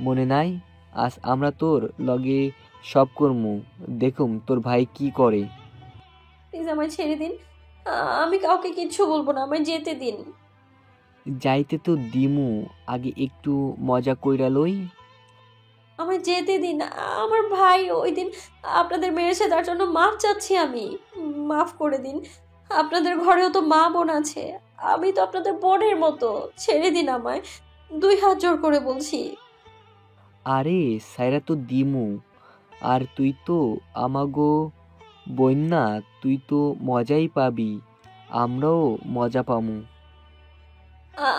মনে নাই? আজ আমরা তোর লগে সব করমু, দেখুম তোর ভাই কি করে। প্লিজ আমায় ছেড়ে দিন। আমি কাউকে কিচ্ছু বলবো না, আমায় যেতে দিন। যাইতে তো দিমু, আগে একটু মজা কইরা লই। আমায় যেতে দিন। আমার ভাই ওই দিন আপনাদের মেরেছে, তার জন্য মাফ চাচ্ছি আমি। মাফ করে দিন। আপনাদের ঘরেও তো মা বোন আছে, আমি তো আপনাদের বোনের মতো। ছেড়ে দিন আমায়, 2 হাত জোর করে বলছি। আরে সাইরা তো দিমু, আর তুই তো আমাগো বোন না, তুই তো মজাই পাবি, আমরাও মজা পামু।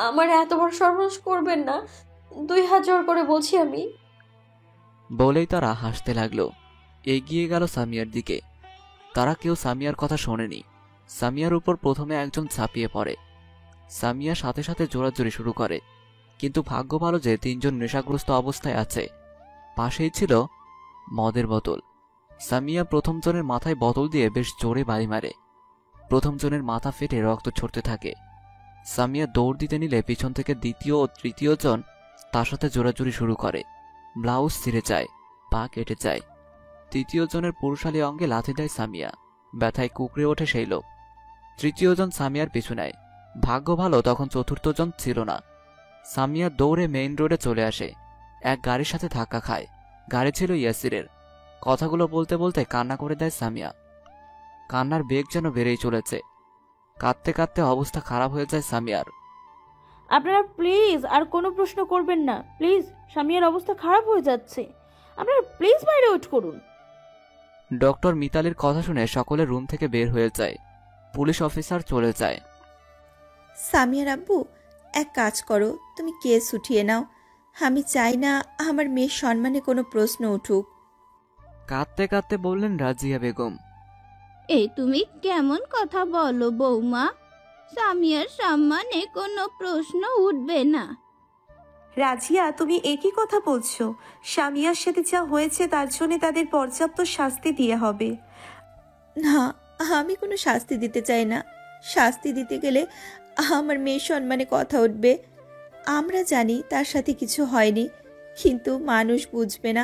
আমার এত বড় সর্বনাশ করবেন না, 2 হাত জোর করে বলছি আমি। বলেই তারা হাসতে লাগলো। এগিয়ে গেল সামিয়ার দিকে। তারা কেউ সামিয়ার কথা শোনেনি। সামিয়ার উপর প্রথমে একজন ঝাঁপিয়ে পড়ে। সামিয়া সাথে সাথে জোরাজুরি শুরু করে, কিন্তু ভাগ্য ভালো যে 3জন নেশাগ্রস্ত অবস্থায় আছে। পাশেই ছিল মদের বোতল। সামিয়া প্রথম জনের মাথায় বোতল দিয়ে বেশ জোরে বাড়ি মারে। প্রথম জনের মাথা ফেটে রক্ত ছড়তে থাকে। সামিয়া দৌড় দিতে নিলে পিছন থেকে দ্বিতীয় ও তৃতীয় জন তার সাথে জোরাজুরি শুরু করে। ব্লাউজ ছিঁড়ে যায়, পা কেটে যায়। তৃতীয় জনের পুরুষালী অঙ্গে লাথি দেয় সামিয়া। ব্যথায় কুঁকড়ে ওঠে সেই লোক। তৃতীয় জন সামিয়ার পিছু নেয়। ভাগ্য ভালো তখন চতুর্থ জন ছিল না। সামিয়া দৌড়ে মেইন রোডে চলে আসে। এক গাড়ির সাথে ধাক্কা খায়। গাড়ি ছিল ইয়াসিরের। কথাগুলো বলতে বলতে কান্না করে দেয় সামিয়া। কান্নার বেগ যেন বেড়েই চলেছে। কাঁদতে কাঁদতে অবস্থা খারাপ হয়ে যায় সামিয়ার। আপনারা প্লিজ আর কোনো প্রশ্ন করবেন না, প্লিজ। স্বামীর অবস্থা খারাপ হয়ে যাচ্ছে, আপনারা প্লিজ বাইরে ওয়েট করুন। ডক্টর মিতালির কথা শুনে সকলে রুম থেকে বের হয়ে যায়। পুলিশ অফিসার চলে যায়। সামিয়ার আব্বু, এক কাজ করো, তুমি কেস উঠিয়ে নাও। আমি চাই না আমার মেয়ের সম্মানে কোনো প্রশ্ন উঠুক। কাঁদতে কাঁদতে বললেন রাজিয়া বেগম। এই তুমি কেমন কথা বলো বৌমা? সামিয়ার সম্মানে কোনো প্রশ্ন উঠবে না। রাজিয়া, তুমি একই কথা বলছো? সামিয়ার সাথে যা হয়েছে তার জন্য তাদের পর্যাপ্ত শাস্তি দিয়ে হবে। না, আমি কোনো শাস্তি দিতে চাই না। শাস্তি দিতে গেলে আমার মেয়ের সম্মানে কথা উঠবে। আমরা জানি তার সাথে কিছু হয়নি, কিন্তু মানুষ বুঝবে না,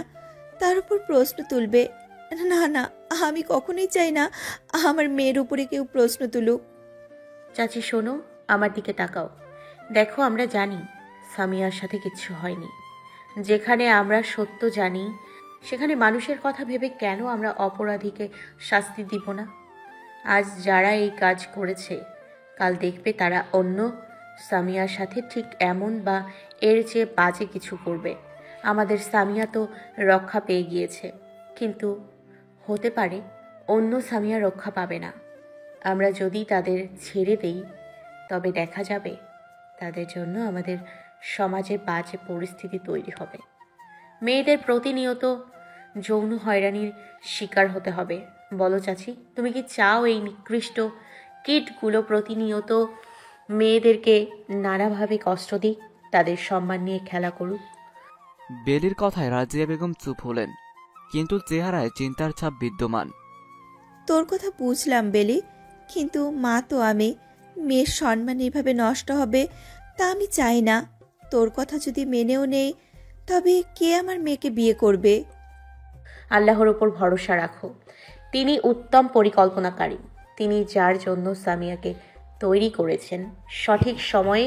তার উপর প্রশ্ন তুলবে। না না, আমি কখনোই চাই না আমার মেয়ের উপরে কেউ প্রশ্ন তুলুক। চাচি শোনো, আমার দিকে তাকাও। দেখো, আমরা জানি সামিয়ার সাথে কিচ্ছু হয়নি। যেখানে আমরা সত্য জানি, সেখানে মানুষের কথা ভেবে কেন আমরা অপরাধীকে শাস্তি দিব না? আজ যারা এই কাজ করেছে, কাল দেখবে তারা অন্য সামিয়ার সাথে ঠিক এমন বা এর চেয়ে বাজে কিছু করবে। আমাদের সামিয়া তো রক্ষা পেয়ে গিয়েছে, কিন্তু হতে পারে অন্য সামিয়া রক্ষা পাবে না। আমরা যদি তাদের ছেড়ে দেই, তবে দেখা যাবে তাদের জন্য আমাদের সমাজে বাজে পরিস্থিতি তৈরি হবে। মেয়েদের প্রতিনিয়ত যৌন হয়রানির শিকার হতে হবে। বলো চাচি, তুমি কি চাও এই নিকৃষ্ট কীটগুলো প্রতিনিয়ত মেয়েদেরকে নানাভাবে কষ্ট দিক, তাদের সম্মান নিয়ে খেলা করুক? বেলির কথায় রাজিয়া বেগম চুপ হলেন, কিন্তু চেহারায় চিন্তার ছাপ বিদ্যমান। তোর কথা বুঝলাম বেলি, কিন্তু মা তো আমি। মেয়ের সম্মান এভাবে নষ্ট হবে তা আমি চাই না। তোর কথা যদি মেনেও নেই, তবে কে আমার মেয়েকে বিয়ে করবে? আল্লাহর ওপর ভরসা রাখো। তিনি উত্তম পরিকল্পনাকারী। তিনি যার জন্য সামিয়াকে তৈরি করেছেন, সঠিক সময়ে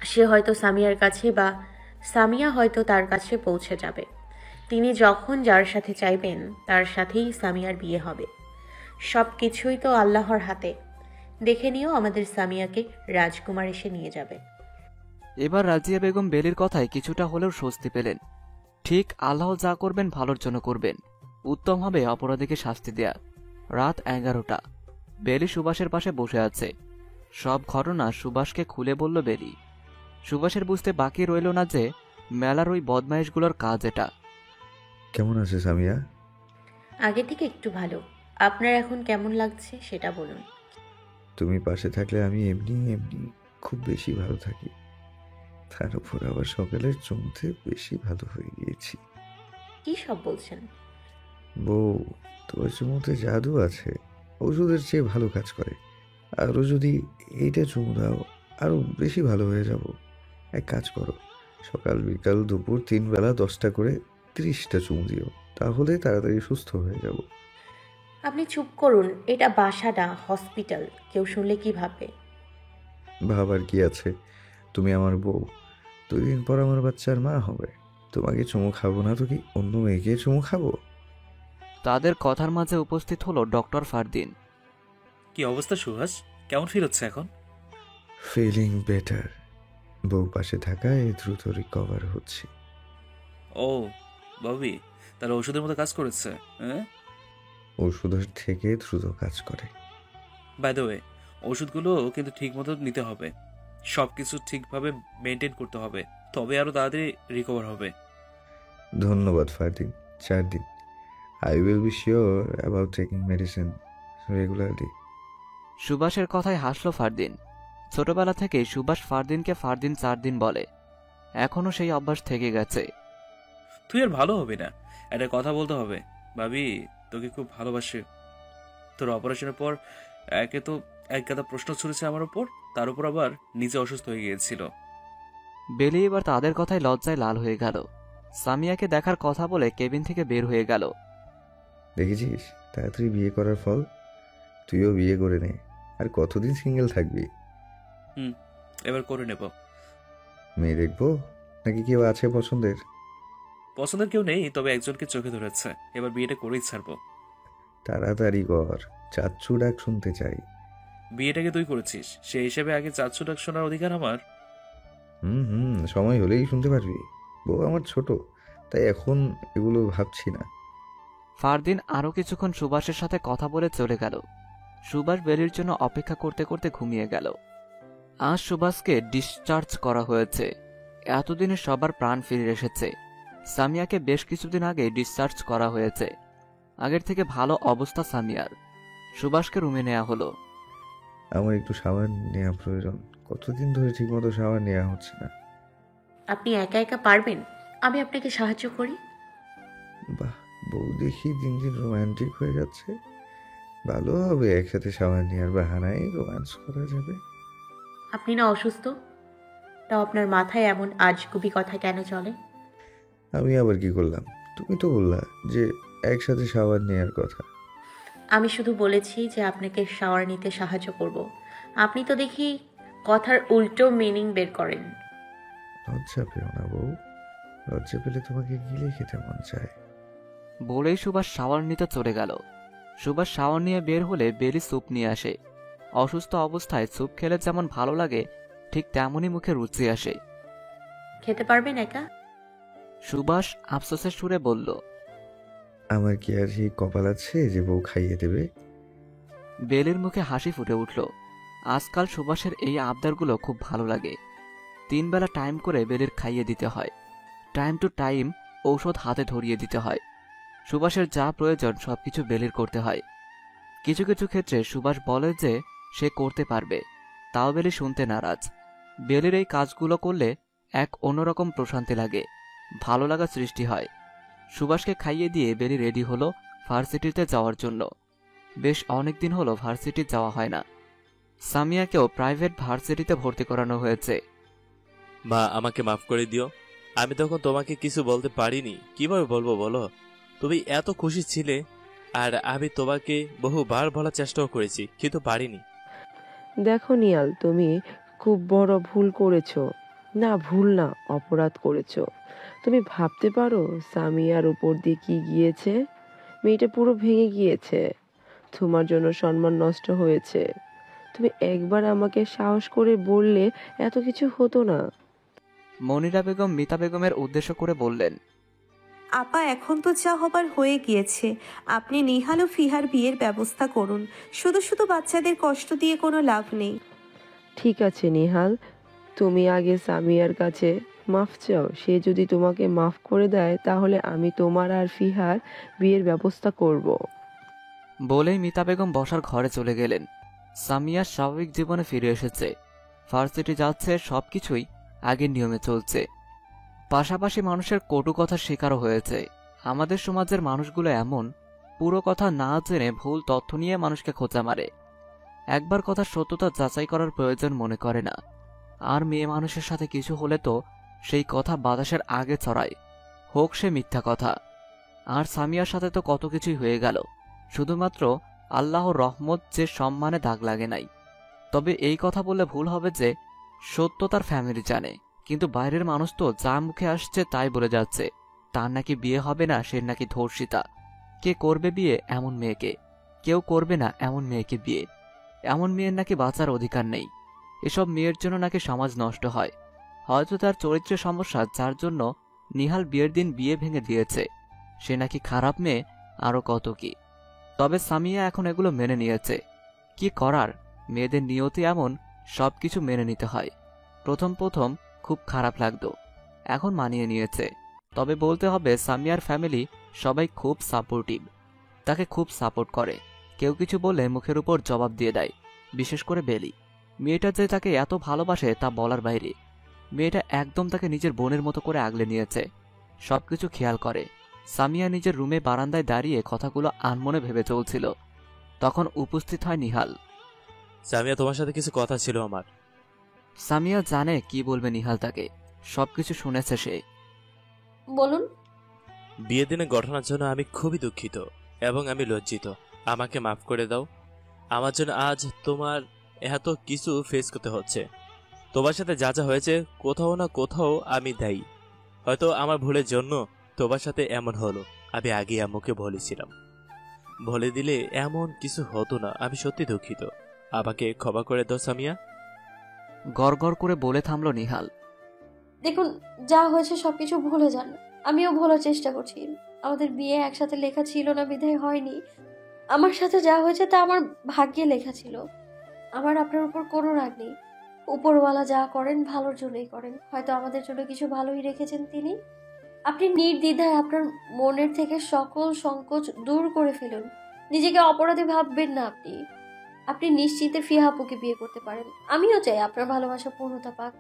সে হয়তো সামিয়ার কাছে বা সামিয়া হয়তো তার কাছে পৌঁছে যাবে। তিনি যখন যার সাথে চাইবেন তার সাথেই সামিয়ার বিয়ে হবে। সব কিছুই তো আল্লাহর হাতে। দেখে নিও, আমাদের সামিয়াকে রাজকুমার এসে নিয়ে যাবে। এবার রাজিয়া বেগম বেলির কথায় কিছুটা হলেও স্বস্তি পেলেন। ঠিক আল্লাহ যা করবেন ভালোর জন্য করবেন। উত্তম হবে অপরাধীকে শাস্তি দেয়া। রাত 11টা। বেলি সুভাষের পাশে বসে আছে। সব ঘটনা সুভাষকে খুলে বলল বেলি। সুভাষের বুঝতে বাকি রইল না যে মেলার ওই বদমাইশগুলোর কাজ এটা। কেমন আছে সামিয়া? আগে থেকে একটু ভালো। আপনার এখন কেমন লাগছে সেটা বলুন। তুমি পাশে থাকলে আমি এমনি এমনি খুব বেশি ভালো থাকি। তার উপর আবার সকালের চমতে বেশি ভালো হয়ে গিয়েছি। কি সব বলছেন? বউ, তোমার চুমুতে জাদু আছে, ওষুধের চেয়ে ভালো কাজ করে। আরও যদি এইটা চুমু দাও, আরও বেশি ভালো হয়ে যাব। এক কাজ করো, সকাল বিকাল দুপুর 3 বেলা 10টা করে 30টা চুমু দিও, তাহলে তাড়াতাড়ি সুস্থ হয়ে যাব। আপনি চুপ করুন, এটা বাসা না হসপিটাল। কেউ শুনলে কি ভাববে? ভাবার কি আছে, তুমি আমার বউ, 2 দিন পর আমার বাচ্চার মা হবে। তোমাকে চুমু খাবো না তো কি অন্য মেয়েকে চুমু খাবো? তাদের কথার মাঝে উপস্থিত হলো ডক্টর ফারদিন। কি অবস্থা সুহাস, কেমন ফিল হচ্ছে এখন? ফিলিং বেটার, বউ পাশে থাকায় দ্রুত রিকভার হচ্ছি। ও বাবি, তাহলে ওষুধের মতো কাজ করেছে? হ্যাঁ, ওষুধের থেকে দ্রুত কাজ করে। বাই দ্য ওয়ে, ওষুধগুলো কিন্তু ঠিক মতো নিতে হবে, সব কিছু ঠিকভাবে মেনটেন করতে হবে, তবে আরো তাড়াতাড়ি রিকভার হবে। ধন্যবাদ ফারদিন। 4 দিন। I will be sure about taking medicine regularly. সুভাষের কথায় হাসল ফারদিন। ছোটবেলা থেকেই সুভাষ ফারদিনকে ফারদিন 4 দিন বলে, এখনো সেই অভ্যাস থেকে গেছে। তুই আর ভালো হবে না, একটা কথা বলতে হবে। ভাবি তোকে খুব ভালোবাসে। তোর অপারেশনের পর একে তো এক গাদা প্রশ্ন ছুড়েছে আমার উপর, তার উপর আবার নিজে অসুস্থ হয়ে গিয়েছিল। বেলি এবার তাদের কথায় লজ্জায় লাল হয়ে গেল। সামিয়াকে দেখার কথা বলে কেবিন থেকে বের হয়ে গেল। দেখেছিস তাড়াতাড়ি বিয়ে করার ফল? তুইও বিয়ে করে নে, আর কতদিন সিঙ্গেল থাকবি? এবার করে নেব। মেয়ে দেখবো নাকি কেউ আছে পছন্দের? পছন্দের কেউ নেই, তবে একজনকে চোখে ধরেছে, এবার বিয়েটা করেই ছাড়বো। তাড়াতাড়ি কর, চাচ্ছু ডাক শুনতে চাই। বিয়েটাকে তুই করেছিস, সেই হিসেবে আগে চাচ্ছু ডাক শোনার অধিকার আমার। সময় হলেই শুনতে পারবি। বউ আমার ছোট, তাই এখন এগুলো ভাবছি না। ফারদিন আরো কিছুক্ষণ সুভাষের সাথে কথা বলে চলে গেল। সুভাষ বেলির জন্য অপেক্ষা করতে করতে ঘুমিয়ে গেল। আজ সুভাষকে ডিসচার্জ করা হয়েছে। এতদিনে সবার প্রাণ ফিরে এসেছে। সামিয়াকে বেশ কিছুদিন আগে ডিসচার্জ করা হয়েছে। আগের থেকে ভালো অবস্থা সামিয়ার। সুভাষকে রুমে নেওয়া হলো। আমার একটু শাওয়ার নেওয়া প্রয়োজন, কতদিন ধরে ঠিকমতো শাওয়ার নেওয়া হচ্ছে না। আপনি একা একা পারবেন? আমি আপনাকে সাহায্য করি। বাহ, বউ দেখি দিন দিন রোমান্টিক হয়ে যাচ্ছে। ভালো হবে, একসাথে শাওয়ার নেওয়ার বাহানায় রোম্যান্স করা যাবে। আপনি না অসুস্থ? তাও আপনার মাথায় এমন আজগুবি কথা কেন চলে? আমি আবার কি করলাম? তুমি তো বললা যে একসাথে শাওয়ার নেওয়ার কথা। আমি শুধু বলেছি যে আপনাকে শাওয়ার নিতে সাহায্য করব। আপনি তো দেখি কথার উল্টো মিনিং বের করেন। লজ্জা পেও না বউ, লজ্জা পেলে তোমাকে গিলে খেতে মন চায়। বলেই সুভাষ শাওয়ার নিতে চলে গেল। সুভাষ শাওয়ার নিয়ে বের হলে বেলি স্যুপ নিয়ে আসে। অসুস্থ অবস্থায় স্যুপ খেলে যেমন ভালো লাগে, ঠিক তেমনই মুখে রুচি আসে। খেতে পারবেন একা? সুভাষ আফসোসের সুরে বলল, আমার কি আর সেই কপাল আছে যে বউ খাইয়ে দেবে? বেলির মুখে হাসি ফুটে উঠল। আজকাল সুভাষের এই আবদারগুলো খুব ভালো লাগে। 3 বেলা টাইম করে বেলির খাইয়ে দিতে হয়। টাইম টু টাইম ঔষধ হাতে ধরিয়ে দিতে হয়। সুভাষের যা প্রয়োজন সবকিছু বেলির করতে হয়। কিছু কিছু ক্ষেত্রে সুভাষ বলে যে সে করতে পারবে, তাও বেলি শুনতে নারাজ। বেলির এই কাজগুলো করলে এক অন্যরকম প্রশান্তি লাগে, ভালো লাগা সৃষ্টি হয়। সুভাষকে খাইয়ে দিয়ে বেলি রেডি হলো ভার্সিটিতে যাওয়ার জন্য। বেশ অনেকদিন হলো ভার্সিটি যাওয়া হয় না। সামিয়াকেও প্রাইভেট ভার্সিটিতে ভর্তি করানো হয়েছে। মা, আমাকে মাফ করে দিও। আমি তখন তোমাকে কিছু বলতে পারিনি। কিভাবে বলবো বলো? তুমি এত খুশি ছিলে, আর আমি তোমাকে বহুবার বলার চেষ্টাও করেছি, কিন্তু পারিনি। দেখো নিয়াল, তুমি খুব বড় ভুল করেছো। না, ভুল না, অপরাধ করেছো। তুমি ভাবতে পারো সামিয়ার উপর দিয়ে কি গিয়েছে? মেয়েটা পুরো ভেঙে গিয়েছে। তোমার জন্য সম্মান নষ্ট হয়েছে। তুমি একবার আমাকে সাহস করে বললে এত কিছু হতো না। মনিরা বেগম মিতা বেগমের উদ্দেশ্য করে বললেন, আপা, এখন তো যা হবার হয়ে গিয়েছে। আপনি নিহাল ও ফিহার বিয়ের ব্যবস্থা করুন। শুধু শুধু বাচ্চাদের কষ্ট দিয়ে কোনো লাভ নেই। ঠিক আছে নিহাল, তুমি আগে সামিয়ার কাছে মাফ চাও। সে যদি তোমাকে মাফ করে দেয় তাহলে আমি তোমার আর ফিহার বিয়ের ব্যবস্থা করব। বলেই মিতা বেগম বসার ঘরে চলে গেলেন। সামিয়া স্বাভাবিক জীবনে ফিরে এসেছে। ভার্সিটি যাচ্ছে, সবকিছুই আগের নিয়মে চলছে। পাশাপাশি মানুষের কটু কথার শিকারও হয়েছে। আমাদের সমাজের মানুষগুলো এমন, পুরো কথা না জেনে ভুল তথ্য নিয়ে মানুষকে খোঁচা মারে। একবার কথার সত্যতা যাচাই করার প্রয়োজন মনে করে না। আর মেয়ে মানুষের সাথে কিছু হলে তো সেই কথা বাতাসের আগে ছড়ায়, হোক সে মিথ্যা কথা। আর সামিয়ার সাথে তো কত কিছুই হয়ে গেল, শুধুমাত্র আল্লাহর রহমত যে সম্মানে দাগ লাগে নাই। তবে এই কথা বললে ভুল হবে যে সত্য তার ফ্যামিলি জানে, কিন্তু বাইরের মানুষ তো যা মুখে আসছে তাই বলে যাচ্ছে। তার নাকি বিয়ে হবে না, সে নাকি ধর্ষিতা। কে করবে বিয়ে এমন মেয়েকে? কেউ করবে না এমন মেয়েকে বিয়ে। এমন মেয়ের নাকি বাঁচার অধিকার নেই। এসব মেয়ের জন্য নাকি সমাজ নষ্ট হয়। হয়তো তার চরিত্রের সমস্যা, যার জন্য নিহাল বিয়ের দিন বিয়ে ভেঙে দিয়েছে। সে নাকি খারাপ মেয়ে, আরো কত কি। তবে সামিয়া এখন এগুলো মেনে নিয়েছে। কি করার, মেয়েদের নিয়তি এমন, সবকিছু মেনে নিতে হয়। প্রথম প্রথম খুব খারাপ লাগতো, এখন মানিয়ে নিয়েছে। তবে বলতে হবে সামিয়ার ফ্যামিলি সবাই খুব সাপোর্টিভ, তাকে খুব সাপোর্ট করে। কেউ কিছু বলে মুখের উপর জবাব দিয়ে দেয়, বিশেষ করে বেলি। মেয়েটা যে তাকে এত ভালোবাসে তা বলার বাইরে। মেয়েটা একদম তাকে নিজের বোনের মতো করে আগলে নিয়েছে, সবকিছু খেয়াল করে। সামিয়া নিজের রুমে বারান্দায় দাঁড়িয়ে কথাগুলো আনমনে ভেবে চলছিল, তখন উপস্থিত হয় নিহাল। সামিয়া, তোমার সাথে কিছু কথা ছিল আমার। সামিয়া জানে কি বলবে নিহাল তাকে, সবকিছু শুনেছে সে। বলুন। বিয়ের দিনের ঘটনার জন্য আমি খুবই দুঃখিত এবং আমি লজ্জিত। আমাকে মাফ করে দাও। আমার জন্য আজ তোমার এত কিছু ফেস করতে হচ্ছে। তোমার সাথে যা যা হয়েছে কোথাও না কোথাও আমি দায়ী। হয়তো আমার ভুলের জন্য তোমার সাথে এমন হলো। আমি আগে আম্মুকে বলেছিলাম, বলে দিলে এমন কিছু হতো না। আমি সত্যি দুঃখিত, আমাকে ক্ষমা করে দাও সামিয়া। গড়গড় করে বলে থামল নিহাল। দেখুন, যা হয়েছে সবকিছু ভুলে যান। আমিও ভোলার চেষ্টা করছি। আমাদের বিয়ে একসাথে লেখা ছিল না, বিধায় হয়নি। আমার সাথে যা হয়েছে তা আমার ভাগ্যে লেখা ছিল। আমার আপনার উপর কোনো রাগ নেই। উপরওয়ালা যা করেন ভালোর জন্যই করেন। হয়তো আমাদের জন্য কিছু ভালোই রেখেছেন তিনি। আপনি নির্দ্বিধায় আপনার মনের থেকে সকল সংকোচ দূর করে ফেলুন। নিজেকে অপরাধী ভাববেন না। আপনি নিশ্চিতে ফিহাপুকে বিয়ে করতে পারেন। আমিও চাই আপনার ভালোবাসা পূর্ণতা পাক।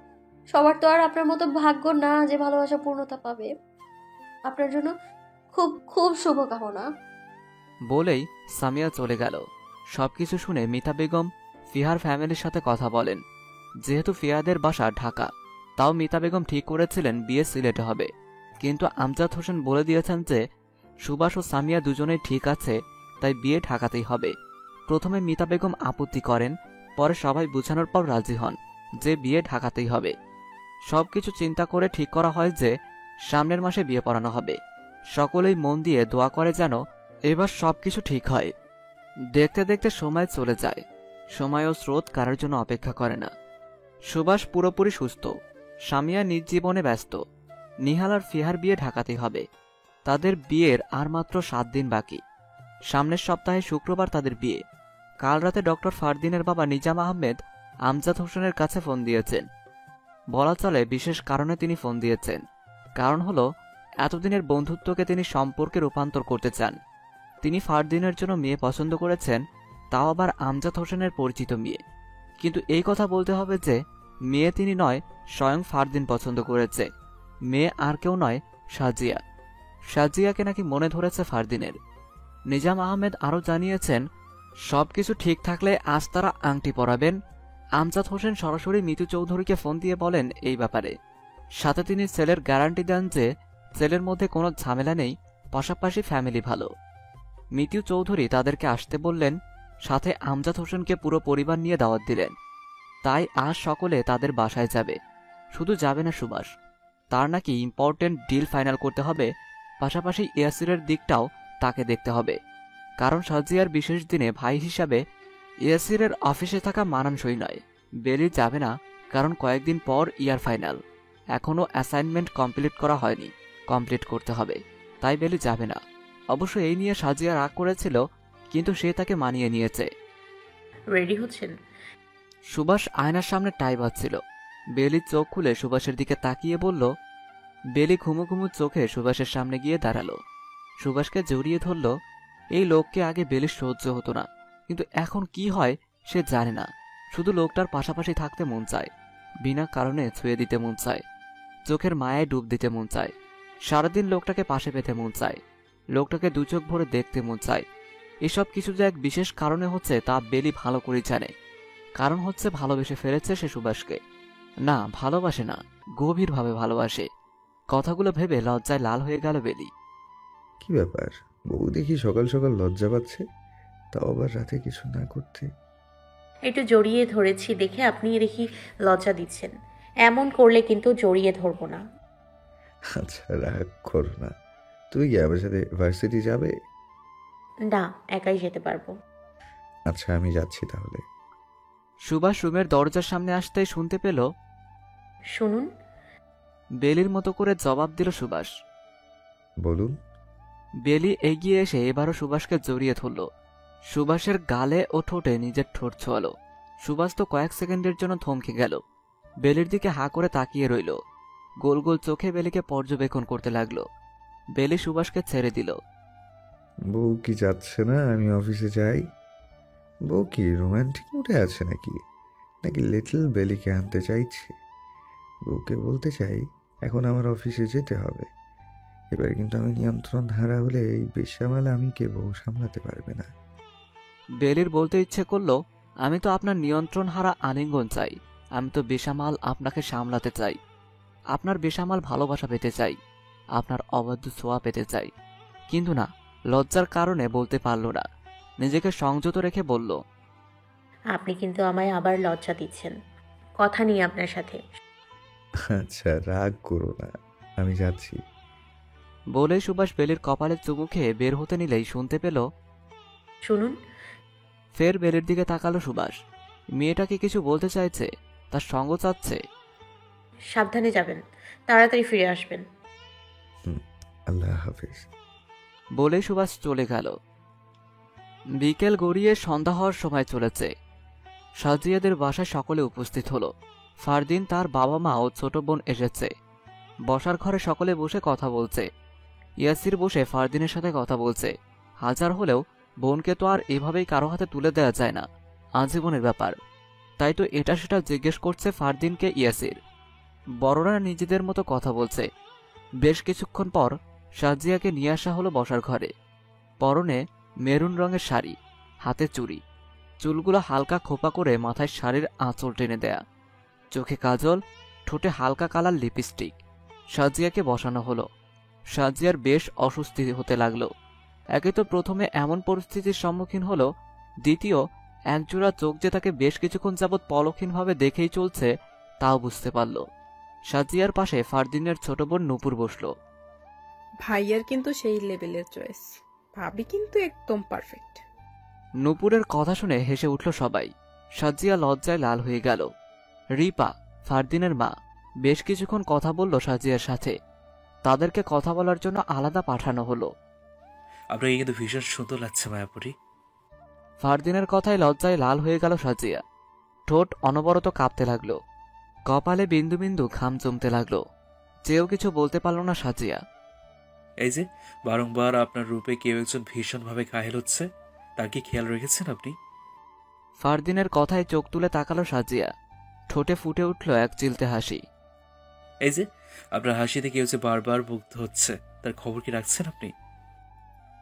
সবার তো আর আপনার মতো ভাগ্য না যে ভালোবাসা পূর্ণতা পাবে। আপনার জন্য খুব খুব শুভকামনা। বলেই সামিয়া চলে গেল। সবকিছু শুনে মিতা বেগম ফিহার ফ্যামিলির সাথে কথা বলেন। যেহেতু ফিয়াদের বাসা ঢাকা, তাও মিতা বেগম ঠিক করেছিলেন বিয়ে সিলেটে হবে। কিন্তু আমজাদ হোসেন বলে দিয়েছেন যে সুভাষ ও সামিয়া দুজনেই ঠিক আছে, তাই বিয়ে ঢাকাতেই হবে। প্রথমে মিতা বেগম আপত্তি করেন, পরে সবাই বোঝানোর পর রাজি হন যে বিয়ে ঢাকাতেই হবে। সবকিছু চিন্তা করে ঠিক করা হয় যে সামনের মাসে বিয়ে পড়ানো হবে। সকলেই মন দিয়ে দোয়া করে যেন এবার সবকিছু ঠিক হয়। দেখতে দেখতে সময় চলে যায়। সময় ও স্রোত কারোর জন্য অপেক্ষা করে না। সুভাষ পুরোপুরি সুস্থ, সামিয়া নিজ জীবনে ব্যস্ত। নিহাল আর ফিহার বিয়ে ঢাকাতেই হবে। তাদের বিয়ের আর মাত্র 7 দিন বাকি। সামনের সপ্তাহে শুক্রবার তাদের বিয়ে। কাল রাতে ডক্টর ফারদিনের বাবা নিজাম আহমেদ আমজাদ হোসেনের কাছে ফোন দিয়েছেন। বলা চলে বিশেষ কারণে তিনি ফোন দিয়েছেন। কারণ হলো এতদিনের বন্ধুত্বকে তিনি সম্পর্কে রূপান্তর করতে চান। তিনি ফারদিনের জন্য মেয়ে পছন্দ করেছেন, তাও আবার আমজাদ হোসেনের পরিচিত মেয়ে। কিন্তু এই কথা বলতে হবে যে মেয়ে তিনি নয়, স্বয়ং ফারদিন পছন্দ করেছে। মেয়ে আর কেউ নয়, সাজিয়া। সাজিয়াকে নাকি মনে ধরেছে ফারদিনের। নিজাম আহমেদ আরও জানিয়েছেন সবকিছু ঠিক থাকলে আজ তারা আংটি পরাবেন। আমজাদ হোসেন সরাসরি মিতু চৌধুরীকে ফোন দিয়ে বলেন এই ব্যাপারে। সাথে তিনি ছেলের গ্যারান্টি দেন যে ছেলের মধ্যে কোনো ঝামেলা নেই, পাশাপাশি ফ্যামিলি ভালো। মিতু চৌধুরী তাদেরকে আসতে বললেন, সাথে আমজাদ হোসেনকে পুরো পরিবার নিয়ে দাওয়াত দিলেন। তাই আজ সকলে তাদের বাসায় যাবে। শুধু যাবে না সুভাষ, তার নাকি ইম্পর্টেন্ট ডিল ফাইনাল করতে হবে, পাশাপাশি ইয়াসিরের দিকটাও তাকে দেখতে হবে। কারণ সাজিয়ার বিশেষ দিনে ভাই হিসাবে ইয়াসিরের অফিসে থাকা মানানসই নয়। বেলি যাবে না, কারণ কয়েকদিন পর ইয়ার ফাইনাল। এখনও অ্যাসাইনমেন্ট কমপ্লিট করা হয়নি, কমপ্লিট করতে হবে, তাই বেলি যাবে না। অবশ্য এই নিয়ে সাজিয়া রাগ করেছিল, কিন্তু সে তাকে মানিয়ে নিয়েছে। রেডি হচ্ছেন? সুভাষ আয়নার সামনে টাই বাঁধছিল। বেলি চোখ খুলে সুভাষের দিকে তাকিয়ে বলল। বেলি ঘুমু ঘুমু চোখে সুভাষের সামনে গিয়ে দাঁড়ালো। সুভাষকে জড়িয়ে ধরল। এই লোককে আগে বেলির সহ্য হতো না, কিন্তু এখন কি হয় সে জানে না। শুধু লোকটার পাশাপাশি থাকতে মন চায়, বিনা কারণে ছুঁয়ে দিতে মন চায়, চোখের মায়ায় ডুব দিতে মন চায়, সারাদিন লোকটাকে পাশে পেতে মন চায়, লোকটাকে দু চোখ ভরে দেখতে মন চায়। এসব কিছু যে এক বিশেষ কারণে হচ্ছে তা বেলি ভালো করে জানে। কারণ হচ্ছে ভালোবেসে ফেলেছে সে সুভাষকে। না, ভালোবাসে না, গভীরভাবে ভালোবাসে। কথাগুলো ভেবে লজ্জায় লাল হয়ে গেল বেলি। কি ব্যাপার, বউ দেখি সকাল সকাল লজ্জা পাচ্ছে, তাও আবার রাতে কিছু না করতে। একটু জড়িয়ে ধরেছি দেখে আপনি দেখি লজ্জা দিচ্ছেন। এমন করলে কিন্তু জড়িয়ে ধরবো না। আচ্ছা, রাগ করো না। তুমি কি আমার সাথে ভার্সিটি যাবে? না, একাই যেতে পারবো। আচ্ছা, আমি যাচ্ছি তাহলে। সুভাষ রুমের দরজার সামনে আসতেই শুনতে পেল, শুনুন। বেলির মতো করে জবাব দিল সুভাষ। বলুন। বেলি এগিয়ে এসে এবারও সুভাষকে জড়িয়ে ধরল। সুভাষের গালে ও ঠোঁটে নিজের ঠোঁট ছোঁয়ালো। সুভাষ তো কয়েক সেকেন্ডের জন্য থমকে গেল। বেলির দিকে হাঁ করে তাকিয়ে রইল। গোল গোল চোখে বেলিকে পর্যবেক্ষণ করতে লাগলো। বেলি সুভাষকে ছেড়ে দিল। বউ কি যাচ্ছে না আমি অফিসে যাই? বউ কি রোমান্টিক মুডে আছে নাকি নাকি লিটল বেলিকে আনতে চাইছে? বউকে বলতে চাই এখন আমার অফিসে যেতে হবে। এবার কিন্তু আমি নিয়ন্ত্রণ হারা হলে এই বেশ্যামাল আমি কে বউ সামলাতে পারবে না। বেলির বলতে ইচ্ছে করলো, আমি তো আপনার নিয়ন্ত্রণ হারা আলিঙ্গন চাই। আমি তো বেসামাল আপনাকে সামলাতে চাই। আপনার বেসামাল ভালোবাসা পেতে চাই। আপনার অবাধ্য ছোঁয়া পেতে চাই। কিন্তু না, লজ্জার কারণে বলতে পারল না। নিজেকে সংযত রেখে বলল, আপনি কিন্তু আমায় আবার লজ্জা দিচ্ছেন। কথা নিয়ে আপনার সাথে। আচ্ছা, রাগ করো না, আমি যাচ্ছি। বলেই সুভাষ বেলির কপালে চুমু খেয়ে বের হতে নিলেই শুনতে পেল, শুনুন। ফের বেলির দিকে তাকালো সুভাষ। মেয়েটাকে কিছু বলতে চাইছে, তার সঙ্গ চাচ্ছে। সাবধানে যাবেন, তাড়াতাড়ি ফিরে আসবেন। আল্লাহ হাফিজ। বলেই সুভাষ চলে গেল। বিকেল গড়িয়ে সন্ধ্যা হওয়ার সময় চলেছে। সাজিয়াদের বাসায় সকলে উপস্থিত হলো। ফারদিন, তার বাবা মা ও ছোট বোন এসেছে। বসার ঘরে সকলে বসে কথা বলছে। ইয়াসির বসে ফারদিনের সাথে কথা বলছে। হাজার হলেও বোনকে তো আর এভাবেই কারো হাতে তুলে দেওয়া যায় না, আজীবনের ব্যাপার। তাই তো এটা সেটা জিজ্ঞেস করছে ফারদিনকে ইয়াসির। বড়রা নিজেদের মতো কথা বলছে। বেশ কিছুক্ষণ পর সাজিয়াকে নিয়ে আসা হলো বসার ঘরে। পরনে মেরুন রঙের শাড়ি, হাতে চুড়ি, চুলগুলো হালকা খোপা করে মাথায় শাড়ির আঁচল টেনে দেয়া, চোখে কাজল, ঠোঁটে হালকা কালার লিপস্টিক। সাজিয়াকে বসানো হলো। সাজিয়ার বেশ অস্বস্তি হতে লাগলো। একে তো প্রথমে এমন পরিস্থিতির সম্মুখীন হলো, দ্বিতীয় একজোড়া চোখ যে তাকে বেশ কিছুক্ষণ যাবৎ পলক্ষীনভাবে দেখেই চলছে তাও বুঝতে পারল। সাজিয়ার পাশে ফারদিনের ছোট বোন নূপুর বসল। ভাইয়ার কিন্তু সেই লেভেলের চয়েস, ভাবি কিন্তু একদম পারফেক্ট। নূপুরের কথা শুনে হেসে উঠল সবাই। সাজিয়া লজ্জায় লাল হয়ে গেল। রিপা, ফারদিনের মা, বেশ কিছুক্ষণ কথা বলল সাজিয়ার সাথে। তাদেরকে কথা বলার জন্য আলাদা পাঠানো হলো। আপনাকে কিন্তু ভীষণ সুন্দর লাগছে মায়াপুরী। ফারদিনের কথায় লজ্জায় লাল হয়ে গেল সাজিয়া। ঠোঁট অনবরত কাঁপতে লাগলো। কপালে বিন্দু বিন্দু ঘাম জমতে লাগলো। চেয়েও কিছু বলতে পারল না সাজিয়া। এই যে বারংবার আপনার রূপে কেউ একজন ভীষণভাবে ঘায়েল হচ্ছে, তার কি খেয়াল রেখেছেন আপনি? ফারদিনের কথায় চোখ তুলে তাকালো সাজিয়া। ঠোঁটে ফুটে উঠল এক চিলতে হাসি। এই যে আপনার হাসিতে কেউ যে বারবার মুগ্ধ হচ্ছে, তার খবর কি রাখছেন আপনি?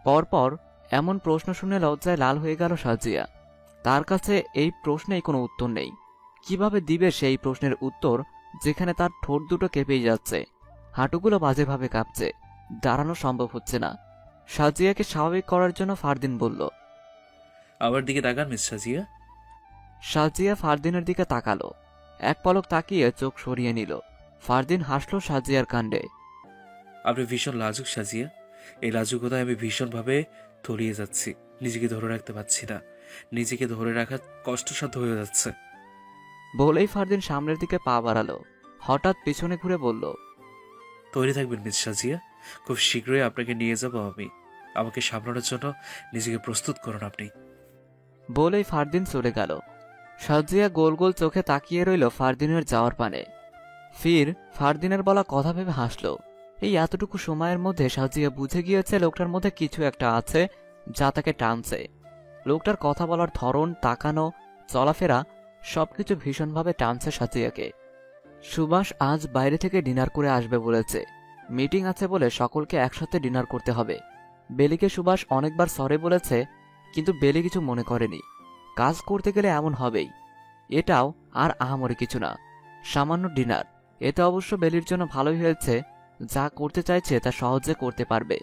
পরপর এমন প্রশ্ন শুনে লজ্জায় লাল হয়ে গেল সাজিয়া। তার কাছে এই প্রশ্নেই কোনো উত্তর নেই। কিভাবে দিবে সেই প্রশ্নের উত্তর যেখানে তার ঠোঁট দুটো কেঁপেই যাচ্ছে, হাঁটুগুলো বাজেভাবে কাঁপছে, দাঁড়ানো সম্ভব হচ্ছে না। সাজিয়াকে স্বাভাবিক করার জন্য ফারদিন বলল, আমার দিকে তাকান মিস সাজিয়া। সাজিয়া ফারদিনের দিকে তাকালো। এক পলক তাকিয়ে চোখ সরিয়ে নিল। ফারদিন হাসল সাজিয়ার কাণ্ডে। আপনি ভীষণ লাজুক সাজিয়া। এই লাজুকতায় আমি ভীষণভাবে তলিয়ে যাচ্ছি। নিজেকে ধরে রাখতে পারছি না। নিজেকে ধরে রাখা কষ্টসাধ্য হয়ে যাচ্ছে। বলেই ফারদিন সামনের দিকে পা বাড়ালো। হঠাৎ পিছনে ঘুরে বলল, তৈরি থাকবেন মিস সাজিয়া, খুব শীঘ্রই আপনাকে নিয়ে যাব আমি। আমাকে সামলানোর জন্য নিজেকে প্রস্তুত করুন আপনি। বলেই ফারদিন চলে গেল। সাজিয়া গোল গোল চোখে তাকিয়ে রইল ফারদিনের যাওয়ার পানে। ফির ফারদিনের বলা কথা ভেবে হাসল। এই এতটুকু সময়ের মধ্যে সাজিয়া বুঝে গিয়েছে লোকটার মধ্যে কিছু একটা আছে যা তাকে টানছে। লোকটার কথা বলার ধরন, তাকানো, চলাফেরা সবকিছু ভীষণভাবে টানছে সাজিয়াকে। সুভাষ আজ বাইরে থেকে ডিনার করে আসবে বলেছে। মিটিং আছে বলে সকলকে একসাথে ডিনার করতে হবে। বেলিকে সুভাষ অনেকবার সরি বলেছে, কিন্তু বেলি কিছু মনে করেনি। কাজ করতে গেলে এমন হবেই, এটাও আর আহামরি কিছু না। সামান্য ডিনার, এতে অবশ্য বেলির জন্য ভালোই হয়েছে। যা করতে চাইছে তা সহজে করতে পারবে।